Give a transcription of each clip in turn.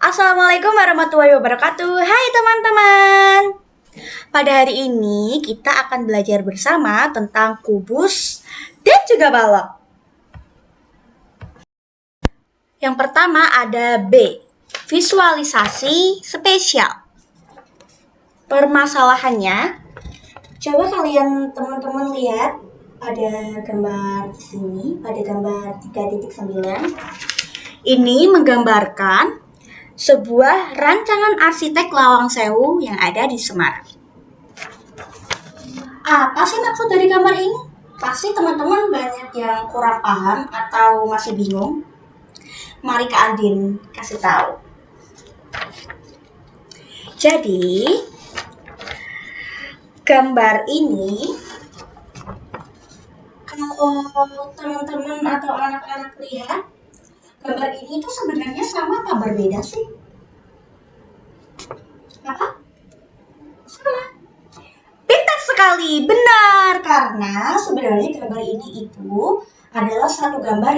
Assalamualaikum warahmatullahi wabarakatuh. Hai teman-teman. Pada hari ini kita akan belajar bersama tentang kubus dan juga balok. Yang pertama ada B, visualisasi spesial. Permasalahannya, coba kalian teman-teman lihat pada gambar di sini, pada gambar 3.9. Ini menggambarkan sebuah rancangan arsitek Lawang Sewu yang ada di Semarang. Apa sih maksud dari gambar ini? Pasti teman-teman banyak yang kurang paham atau masih bingung. Mari Kak Andin kasih tahu. Jadi, gambar ini kalau teman-teman atau anak-anak lihat, gambar ini tuh sebenarnya sama apa berbeda sih? Apa? Sama. Pintar sekali, benar. Karena sebenarnya gambar ini itu adalah satu gambar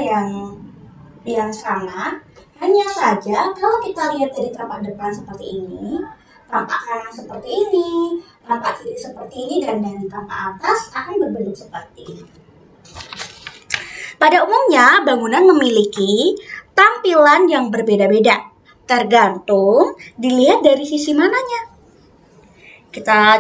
yang sama. Hanya saja kalau kita lihat dari tampak depan seperti ini, tampak kanan seperti ini, tampak kiri seperti ini, dan dari tampak atas akan berbentuk seperti ini. Pada umumnya, bangunan memiliki tampilan yang berbeda-beda, tergantung dilihat dari sisi mananya. Kita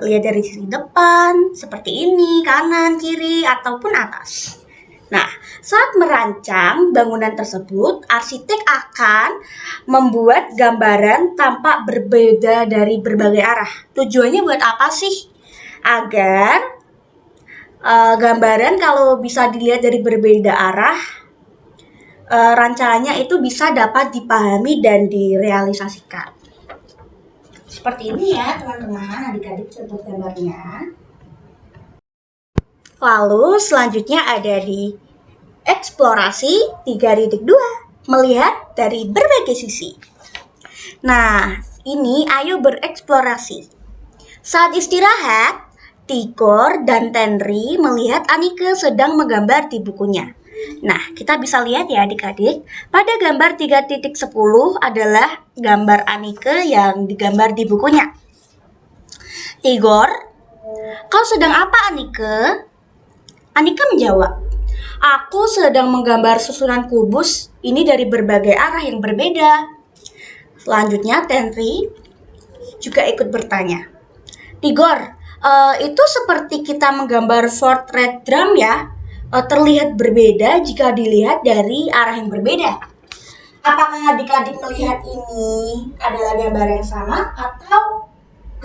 lihat dari sisi depan, seperti ini, kanan, kiri, ataupun atas. Nah, saat merancang bangunan tersebut, arsitek akan membuat gambaran tampak berbeda dari berbagai arah. Tujuannya buat apa sih? Agar gambaran kalau bisa dilihat dari berbeda arah, rancangannya itu bisa dapat dipahami dan direalisasikan. Seperti ini ya teman-teman, adik-adik contoh gambarnya. Lalu selanjutnya ada di eksplorasi 3.2, melihat dari berbagai sisi. Nah, ini ayo bereksplorasi. Saat istirahat, Tigor dan Tenri melihat Anike sedang menggambar di bukunya. Nah, kita bisa lihat ya adik-adik, pada gambar 3.10 adalah gambar Anike yang digambar di bukunya. Tigor, kau sedang apa Anike? Anike menjawab, aku sedang menggambar susunan kubus ini dari berbagai arah yang berbeda. Selanjutnya Tenri juga ikut bertanya, Tigor, itu seperti kita menggambar portrait drum ya, terlihat berbeda jika dilihat dari arah yang berbeda. Apakah adik-adik melihat ini adalah gambar yang sama atau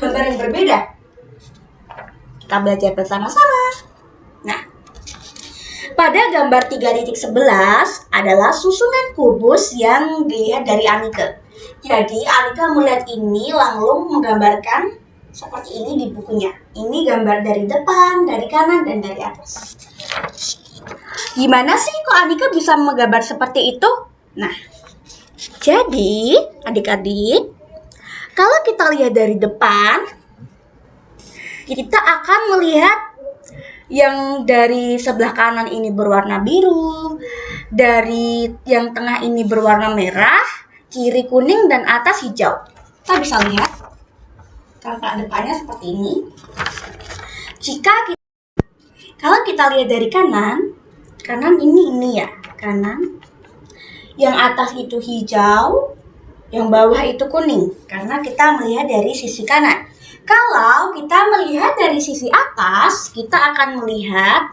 gambar yang berbeda? Kita belajar bersama-sama. Nah, pada gambar 3.11 adalah susunan kubus yang dilihat dari Anike. Jadi Anike melihat ini lalu menggambarkan seperti ini di bukunya. Ini gambar dari depan, dari kanan, dan dari atas. Gimana sih kok Anike bisa menggambar seperti itu? Nah, jadi adik-adik, kalau kita lihat dari depan, kita akan melihat yang dari sebelah kanan ini berwarna biru, dari yang tengah ini berwarna merah, kiri kuning, dan atas hijau. Kita bisa lihat tampak depannya seperti ini. Kalau kita lihat dari kanan ini ya, kanan. Yang atas itu hijau, yang bawah itu kuning, karena kita melihat dari sisi kanan. Kalau kita melihat dari sisi atas, kita akan melihat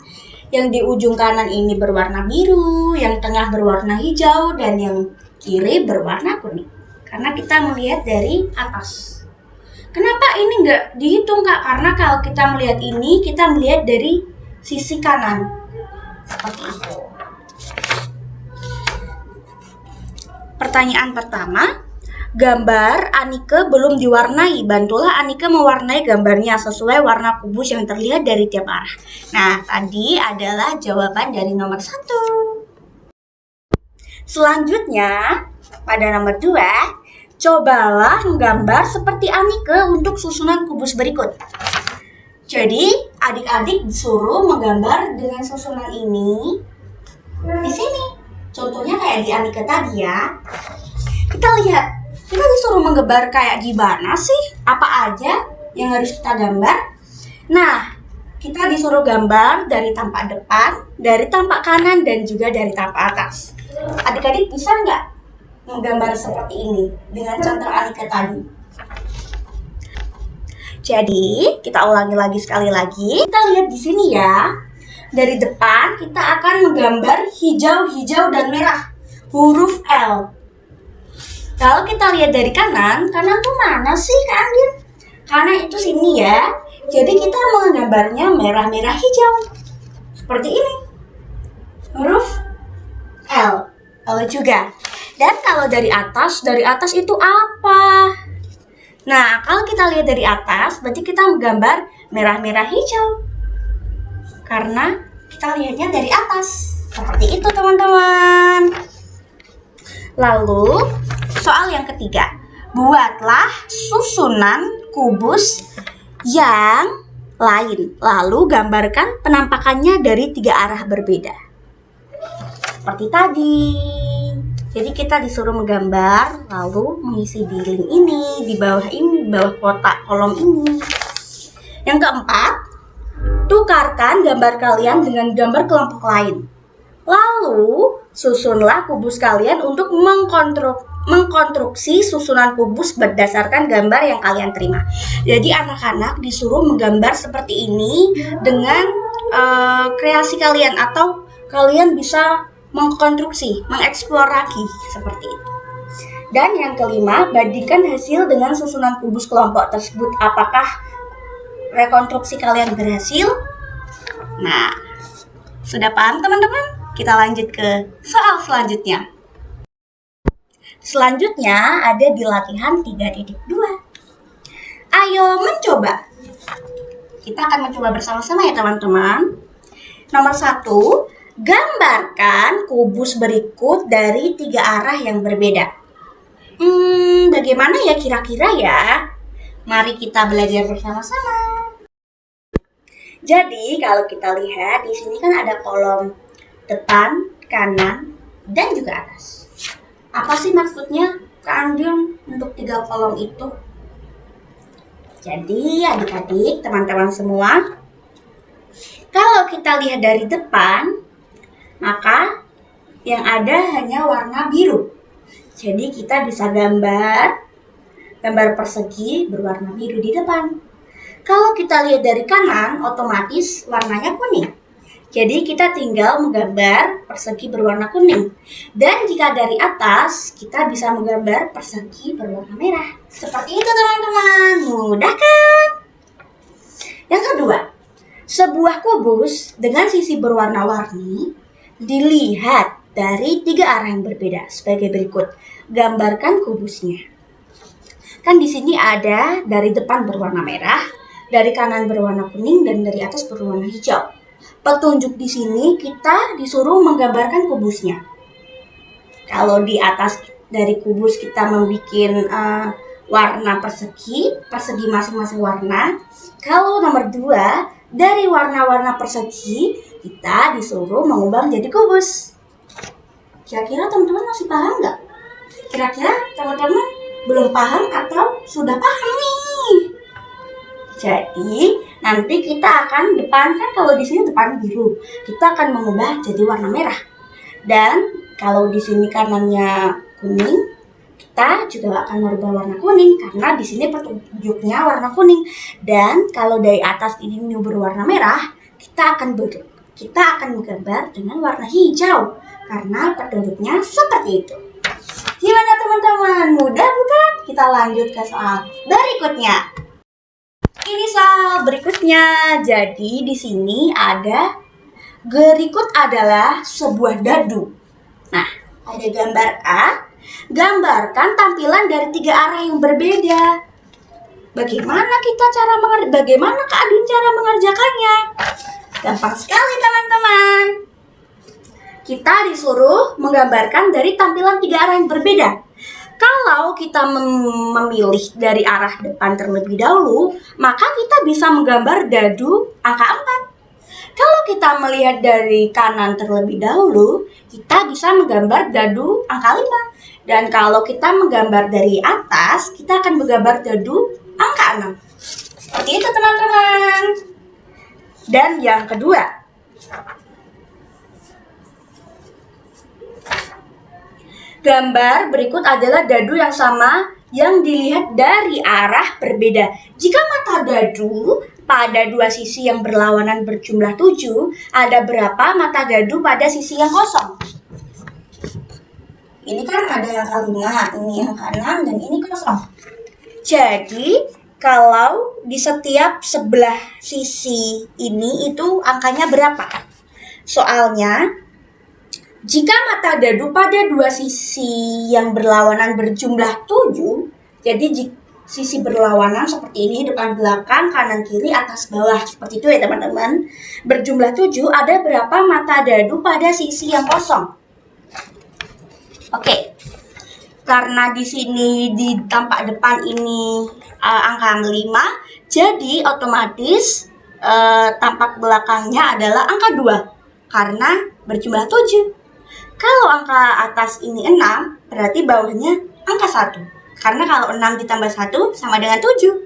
yang di ujung kanan ini berwarna biru, yang tengah berwarna hijau, dan yang kiri berwarna kuning. Karena kita melihat dari atas. Kenapa ini nggak dihitung Kak? Karena kalau kita melihat ini, kita melihat dari sisi kanan. Seperti itu. Pertanyaan pertama, gambar Anike belum diwarnai. Bantulah Anike mewarnai gambarnya sesuai warna kubus yang terlihat dari tiap arah. Nah, tadi adalah jawaban dari nomor 1. Selanjutnya, pada nomor 2, cobalah menggambar seperti Anike untuk susunan kubus berikut. Jadi, adik-adik disuruh menggambar dengan susunan ini di sini. Contohnya kayak di Anike tadi ya. Kita kita lihat, kita disuruh menggambar kayak gimana sih? Apa aja yang harus kita gambar? Nah, kita disuruh gambar dari tampak depan, dari tampak kanan, dan juga dari tampak atas. Adik-adik bisa nggak menggambar seperti ini dengan contoh Alika tadi? Jadi, kita ulangi lagi sekali lagi. Kita lihat di sini ya. Dari depan, kita akan menggambar hijau, hijau, dan merah. Huruf L. Kalau kita lihat dari kanan, kanan tuh mana sih Kak Andin? Kanan itu sini ya. Jadi kita menggambarnya merah, merah, hijau. Seperti ini. Huruf L. L juga. Dan kalau dari atas itu apa? Nah, kalau kita lihat dari atas, berarti kita menggambar merah, merah, hijau. Karena kita lihatnya dari atas. Seperti itu, teman-teman. Lalu, soal yang ketiga. Buatlah susunan kubus yang lain. Lalu, gambarkan penampakannya dari 3 arah berbeda. Seperti tadi. Jadi kita disuruh menggambar, lalu mengisi di link ini, di bawah kotak kolom ini. Yang keempat, tukarkan gambar kalian dengan gambar kelompok lain. Lalu, susunlah kubus kalian untuk mengkonstruksi susunan kubus berdasarkan gambar yang kalian terima. Jadi anak-anak disuruh menggambar seperti ini dengan kreasi kalian, atau kalian bisa mengkonstruksi, mengeksplorasi seperti itu. Dan yang kelima, bandingkan hasil dengan susunan kubus kelompok tersebut. Apakah rekonstruksi kalian berhasil? Nah, sudah paham teman-teman? Kita lanjut ke soal selanjutnya. Selanjutnya ada di latihan 3.2. Ayo mencoba. Kita akan mencoba bersama-sama ya teman-teman. Nomor 1, gambarkan kubus berikut dari 3 arah yang berbeda. Bagaimana ya kira-kira ya? Mari kita belajar bersama-sama. Jadi kalau kita lihat di sini kan ada kolom depan, kanan, dan juga atas. Apa sih maksudnya Kak Andin untuk 3 kolom itu? Jadi adik-adik, teman-teman semua, kalau kita lihat dari depan, maka yang ada hanya warna biru. Jadi kita bisa gambar persegi berwarna biru di depan. Kalau kita lihat dari kanan, otomatis warnanya kuning. Jadi kita tinggal menggambar persegi berwarna kuning. Dan jika dari atas, kita bisa menggambar persegi berwarna merah. Seperti itu teman-teman, mudah kan? Yang kedua, sebuah kubus dengan sisi berwarna-warni dilihat dari 3 arah yang berbeda sebagai berikut. Gambarkan kubusnya. Kan di sini ada dari depan berwarna merah, dari kanan berwarna kuning, dan dari atas berwarna hijau. Petunjuk di sini kita disuruh menggambarkan kubusnya. Kalau di atas dari kubus kita membuat warna persegi masing-masing warna. Kalau nomor 2, dari warna-warna persegi kita disuruh mengubah menjadi kubus. Kira-kira teman-teman masih paham nggak? Kira-kira teman-teman belum paham atau sudah paham nih? Jadi nanti kita akan depan, kan kalau di sini depan biru, kita akan mengubah jadi warna merah. Dan kalau di sini kanannya kuning, kita juga akan merubah warna kuning karena di sini petunjuknya warna kuning. Dan kalau dari atas ini berwarna merah, kita akan menggambar dengan warna hijau karena petunjuknya seperti itu. Gimana teman-teman? Mudah bukan? Kita lanjut ke soal berikutnya. Ini soal berikutnya. Jadi di sini ada berikut adalah sebuah dadu. Nah, ada gambar A. Gambarkan tampilan dari 3 arah yang berbeda. Bagaimana Kak Adin cara mengerjakannya? Gampang sekali teman-teman. Kita disuruh menggambarkan dari tampilan 3 arah yang berbeda. Kalau kita memilih dari arah depan terlebih dahulu, maka kita bisa menggambar dadu angka 4. Kalau kita melihat dari kanan terlebih dahulu, kita bisa menggambar dadu angka 5. Dan kalau kita menggambar dari atas, kita akan menggambar dadu angka 6. Seperti itu teman-teman. Dan yang kedua, gambar berikut adalah dadu yang sama yang dilihat dari arah berbeda. Jika mata dadu pada dua sisi yang berlawanan berjumlah 7, ada berapa mata dadu pada sisi yang kosong? Ini kan ada yang angka 5, ini yang angka 6, dan ini kosong. Jadi, kalau di setiap sebelah sisi ini itu angkanya berapa? Soalnya, jika mata dadu pada dua sisi yang berlawanan berjumlah 7, jadi sisi berlawanan seperti ini, depan belakang, kanan kiri, atas bawah, seperti itu ya teman-teman. Berjumlah 7, ada berapa mata dadu pada sisi yang kosong? Oke. Karena di sini di tampak depan ini angka 5, jadi otomatis tampak belakangnya adalah angka 2 karena berjumlah 7. Kalau angka atas ini 6, berarti bawahnya angka 1. Karena kalau 6 ditambah 1 sama dengan 7.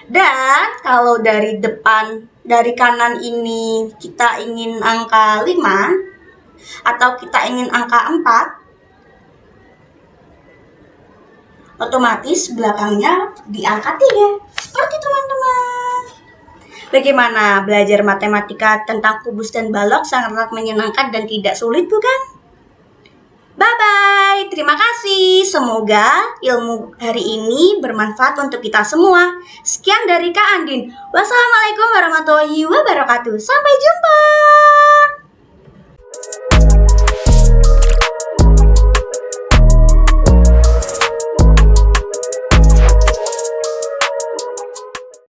Dan kalau dari depan, dari kanan ini kita ingin angka 5, atau kita ingin angka 4, otomatis belakangnya di angka 3. Seperti teman-teman. Bagaimana belajar matematika tentang kubus dan balok? Sangat menyenangkan dan tidak sulit, bukan? Bye-bye, terima kasih. Semoga ilmu hari ini bermanfaat untuk kita semua. Sekian dari Kak Andin. Wassalamualaikum warahmatullahi wabarakatuh. Sampai jumpa.